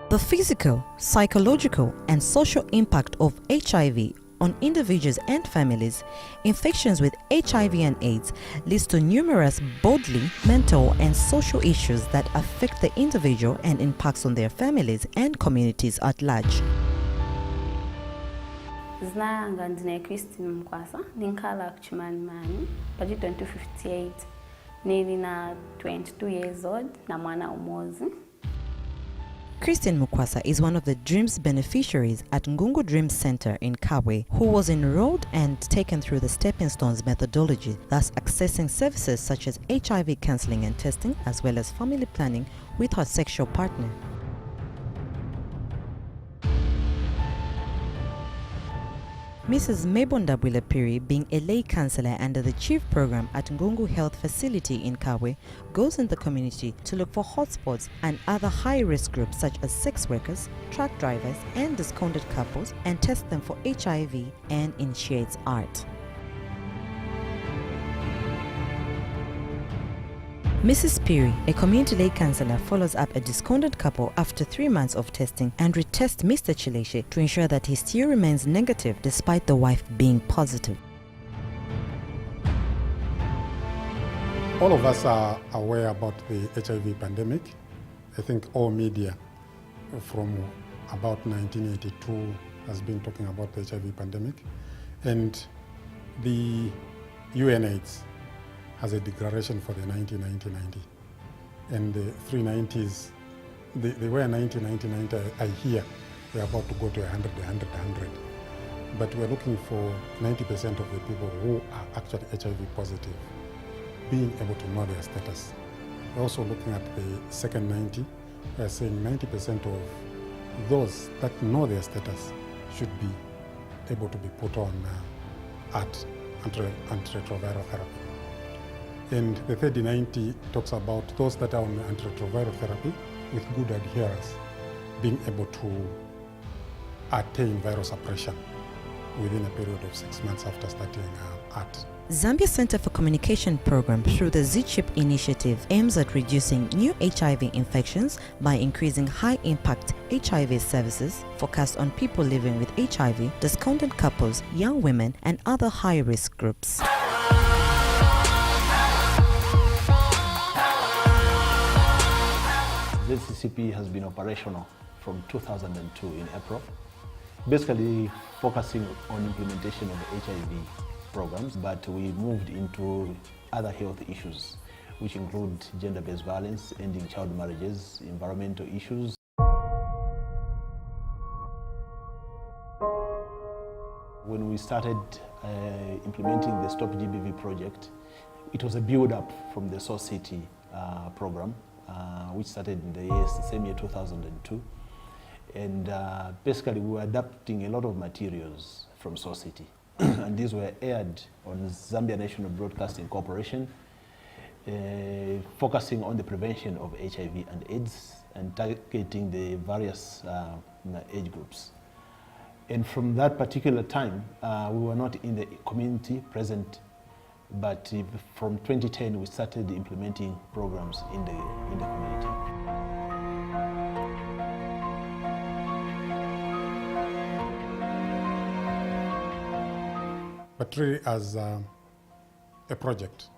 The physical, psychological, and social impact of HIV on individuals and families. Infections with HIV and AIDS leads to numerous bodily, mental, and social issues that affect the individual and impacts on their families and communities at large. Znanga ndine Christine Mkwasa, ninkala kuchimani mani, paji 2058, nili na 22 years old, na mwana umozi. Christine Mukwasa is one of the DREAMS beneficiaries at Ngungu Dreams Center in Kabwe, who was enrolled and taken through the stepping stones methodology, thus accessing services such as HIV counseling and testing, as well as family planning with her sexual partner. Mrs. Mebonda Piri, being a lay counselor under the chief program at Ngungu Health Facility in Kabwe, goes in the community to look for hotspots and other high-risk groups such as sex workers, truck drivers, and discarded couples, and test them for HIV and initiates ART. Mrs. Piri, a community lay counsellor, follows up a discarded couple after 3 months of testing and retests Mr. Chileshe to ensure that he still remains negative despite the wife being positive. All of us are aware about the HIV pandemic. I think all media from about 1982 has been talking about the HIV pandemic, and the UNAIDS has a declaration for the 1990, and the 390s, they were 1990, I hear they're about to go to 100, but we're looking for 90% of the people who are actually HIV positive being able to know their status. We're also looking at the second 90, we're saying 90% of those that know their status should be able to be put on antiretroviral therapy. And the 3090 talks about those that are on antiretroviral therapy with good adherence being able to attain viral suppression within a period of 6 months after starting ART. Zambia Center for Communication Program through the ZCCP initiative aims at reducing new HIV infections by increasing high-impact HIV services focused on people living with HIV, discarded couples, young women, and other high-risk groups. ZCCP has been operational from 2002 in April, basically focusing on implementation of the HIV programs, but we moved into other health issues, which include gender-based violence, ending child marriages, environmental issues. When we started implementing the Stop GBV project, it was a build-up from the Source City program, which started in the same year 2002, and basically we were adapting a lot of materials from Source City, and these were aired on Zambia National Broadcasting Corporation, focusing on the prevention of HIV and AIDS and targeting the various age groups. And from that particular time, we were not in the community present, but from 2010 we started implementing programs in the community. But really as a project,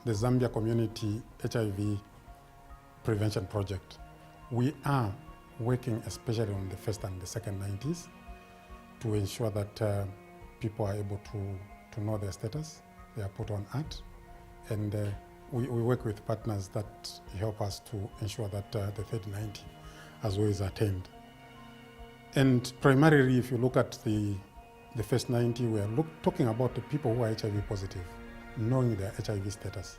the Zambia Community HIV Prevention Project, we are working especially on the first and the second 90s to ensure that people are able to know their status. They are put on ART, and we work with partners that help us to ensure that the 3090 as well is attained. And primarily, if you look at the first 90, we are talking about the people who are HIV positive, knowing their HIV status.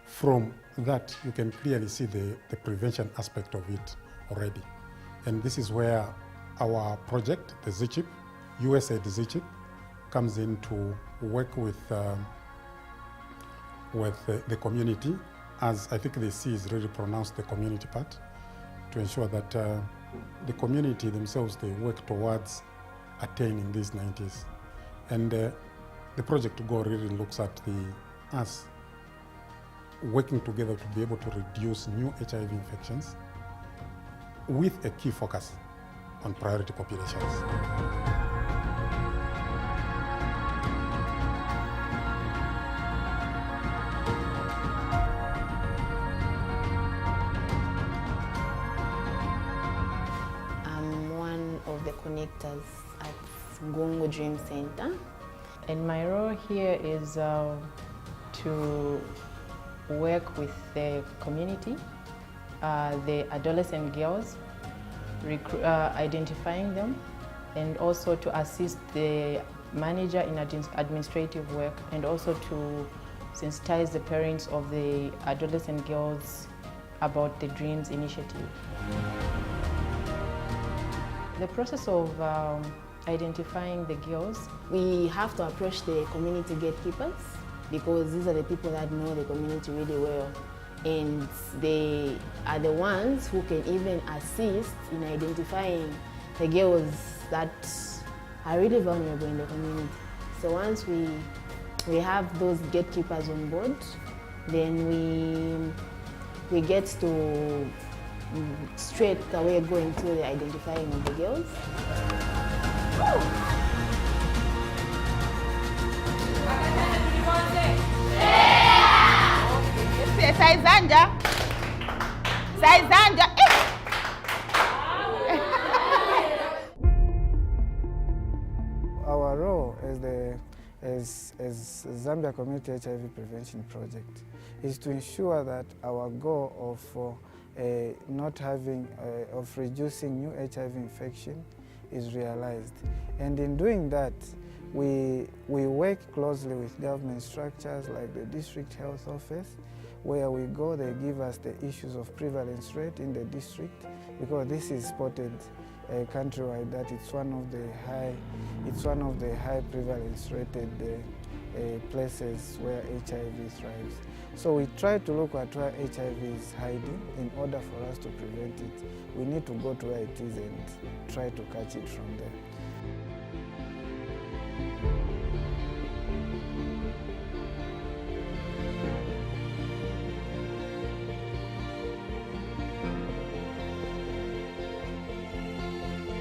From that, you can clearly see the prevention aspect of it already. And this is where our project, the ZCCP, USAID ZCCP, comes in to work with the community, as I think the C is really pronounced, the community part, to ensure that the community themselves, they work towards attaining these 90s. And the project goal really looks at us working together to be able to reduce new HIV infections with a key focus on priority populations. I'm one of the connectors at Ngungu Dream Center. And my role here is to work with the community, the adolescent girls, identifying them, and also to assist the manager in administrative work, and also to sensitize the parents of the adolescent girls about the Dreams initiative. The process of identifying the girls, we have to approach the community gatekeepers because these are the people that know the community really well, and they are the ones who can even assist in identifying the girls that are really vulnerable in the community. So once we have those gatekeepers on board, then we get to straight away go into the identifying of the girls. Our role as Zambia Community HIV Prevention Project is to ensure that our goal of of reducing new HIV infection is realized. And in doing that, we work closely with government structures like the district health office. Where we go, they give us the issues of prevalence rate in the district, because this is spotted countrywide that it's one of the high prevalence rated places where HIV thrives. So we try to look at where HIV is hiding. In order for us to prevent it, we need to go to where it is and try to catch it from there.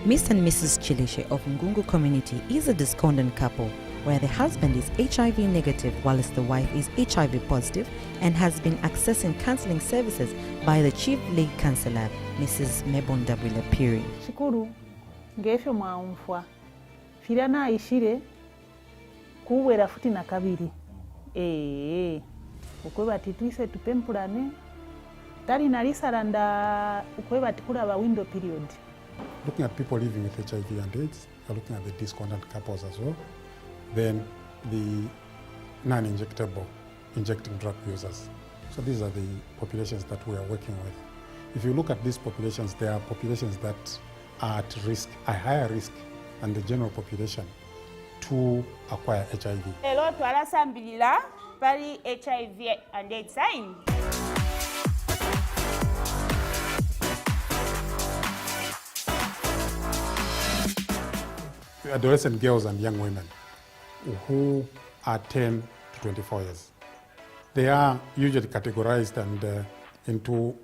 Mr. and Mrs. Chilishe of Ngungu community is a discordant couple where the husband is HIV negative whilst the wife is HIV positive and has been accessing counseling services by the Chief Lay Counsellor, Mrs. Mebondabwile Piri. Shukuru ngefyo mwaumfwa firana ishire kuwera futi na kabiri ukweba titwise tupempulane tali nalisaranda ukweba tikula ba window period. Looking at people living with HIV and AIDS, we're looking at the discordant couples as well. Then the non-injectable, injecting drug users. So these are the populations that we are working with. If you look at these populations, there are populations that are at risk, a higher risk than the general population to acquire HIV. Hello, twalasambilira pali HIV and AIDS sign. Adolescent girls and young women who are 10 to 24 years. They are usually categorized and into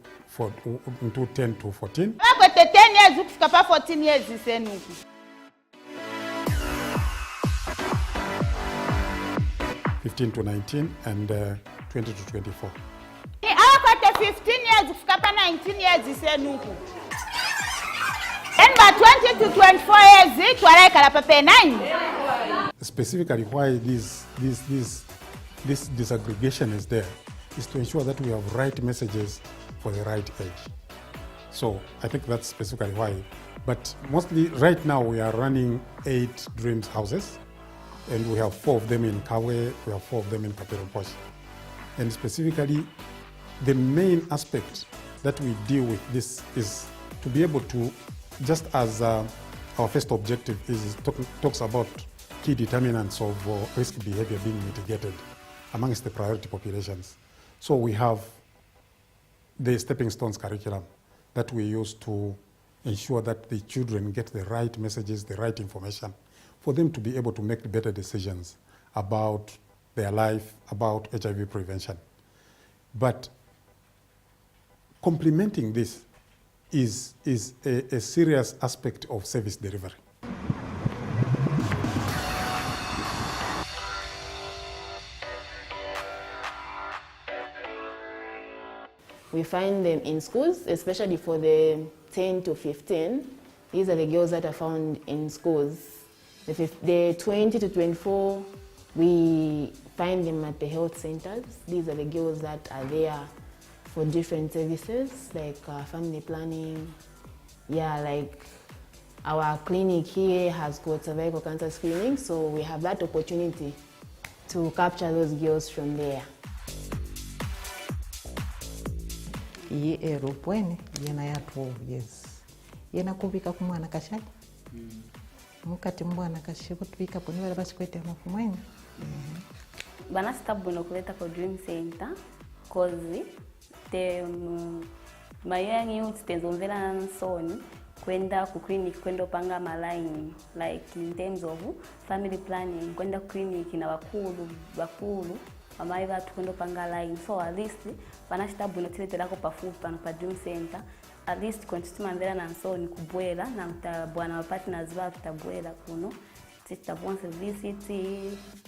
10 to 14. 10 years kufika pa 14 years isenuku. 15 to 19 and 20 to 24. Awakate 15 years kufika pa 19 years isenuku. And by 20 to 24 years, twalaikala pa 9. Specifically why this disaggregation is there is to ensure that we have right messages for the right age. So I think that's specifically why. But mostly right now we are running 8 Dreams houses, and we have 4 of them in Kawe, we have 4 of them in Kaperoposh. And specifically, the main aspect that we deal with this is to be able to, just as our first objective is talks about key determinants of risk behavior being mitigated amongst the priority populations. So we have the Stepping Stones curriculum that we use to ensure that the children get the right messages, the right information, for them to be able to make better decisions about their life, about HIV prevention. But complementing this is a serious aspect of service delivery. We find them in schools, especially for the 10 to 15. These are the girls that are found in schools. The 20 to 24, we find them at the health centers. These are the girls that are there for different services, like family planning. Yeah, like our clinic here has got cervical cancer screening, so we have that opportunity to capture those girls from there. Ye eropwene yena ya 12 years yena kubika kumwana kashali mukati mwana kashipo tubika poni bala basikwete mafumwenye bana sitabuno kuleta ko dream center cause the mayangi youth tenzomvela nsoni kwenda ku clinic kwenda upanga maline like in terms of family planning kwenda clinic na bakulu amai batu kwenda upanga line, so at least banashitabu notiletela ko pafupi pano pa dream center, at least konstituma mbela na nsoni kubwela na mtabwana wa partners ba tutabwela kuno titabuanse visit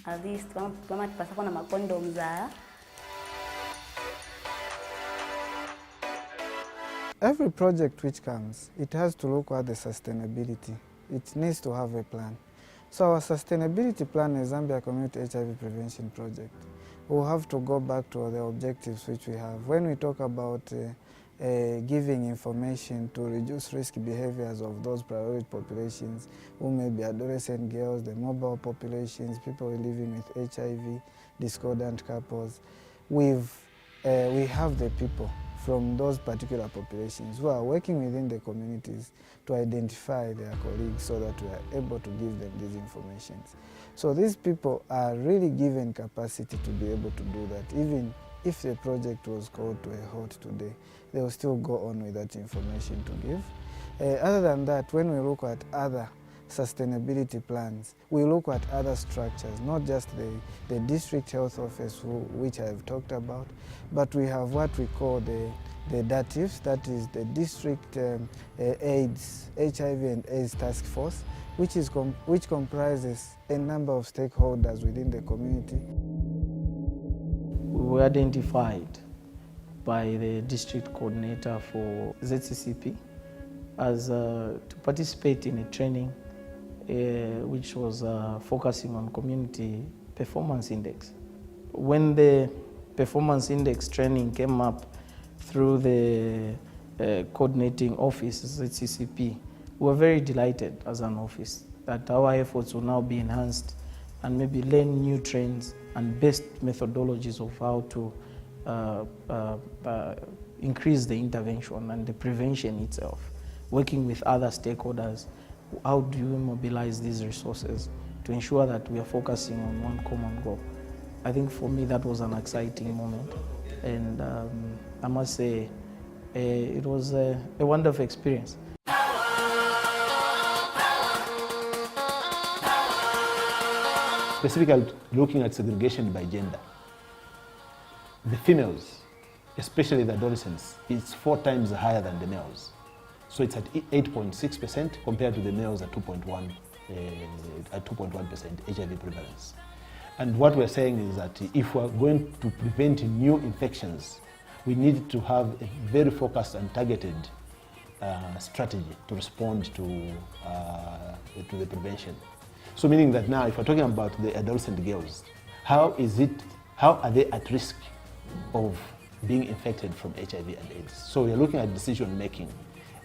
at least kama tupasa kwa na makondoms za. Every project which comes, it has to look at the sustainability. It needs to have a plan. So our sustainability plan is Zambia Community HIV Prevention Project. We'll have to go back to the objectives which we have. When we talk about giving information to reduce risky behaviors of those priority populations, who may be adolescent girls, the mobile populations, people living with HIV, discordant couples, we have the people from those particular populations who are working within the communities to identify their colleagues so that we are able to give them these informations. So these people are really given capacity to be able to do that. Even if the project was called to a halt today, they will still go on with that information to give. Other than that, when we look at other sustainability plans, we look at other structures, not just the district health office which I have talked about, but we have what we call the DATIFs, that is the District AIDS, HIV and AIDS Task Force, which comprises a number of stakeholders within the community. We were identified by the district coordinator for ZCCP as to participate in a training which was focusing on community performance index. When the performance index training came up through the coordinating office, ZCCP, we were very delighted as an office that our efforts will now be enhanced and maybe learn new trends and best methodologies of how to increase the intervention and the prevention itself, working with other stakeholders. How do you mobilize these resources to ensure that we are focusing on one common goal? I think for me that was an exciting moment, and I must say it was a wonderful experience. Specifically looking at segregation by gender, the females, especially the adolescents, is 4 times higher than the males. So it's at 8.6% compared to the males at 2.1% HIV prevalence. And what we're saying is that if we're going to prevent new infections, we need to have a very focused and targeted strategy to respond to the prevention. So meaning that now, if we're talking about the adolescent girls, how are they at risk of being infected from HIV and AIDS? So we're looking at decision making.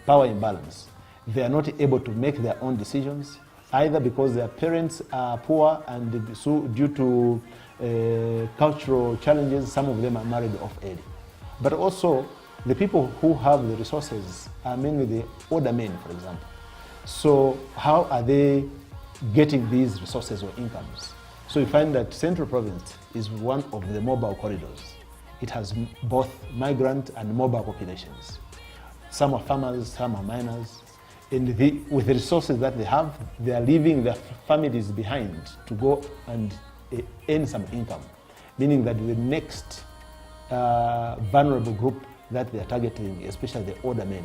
Power imbalance. They are not able to make their own decisions, either because their parents are poor and so due to cultural challenges, some of them are married off early. But also, the people who have the resources are mainly the older men, for example. So how are they getting these resources or incomes? So you find that Central Province is one of the mobile corridors. It has both migrant and mobile populations. Some are farmers, some are miners, and with the resources that they have, they are leaving their families behind to go and earn some income, meaning that the next vulnerable group that they are targeting, especially the older men,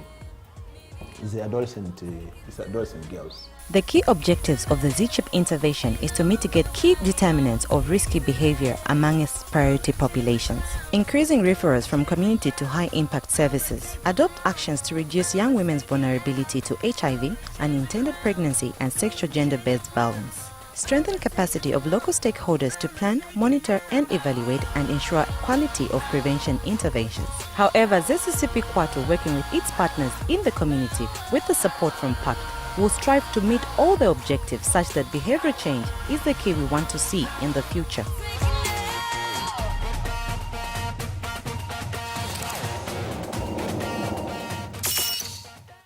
is the adolescent girls. The key objectives of the ZCCP intervention is to mitigate key determinants of risky behavior among its priority populations, increasing referrals from community to high-impact services, adopt actions to reduce young women's vulnerability to HIV, unintended pregnancy and sexual gender-based violence, strengthen capacity of local stakeholders to plan, monitor and evaluate and ensure quality of prevention interventions. However, ZCCP Kwatu, working with its partners in the community with the support from PACT, will strive to meet all the objectives such that behavior change is the key we want to see in the future.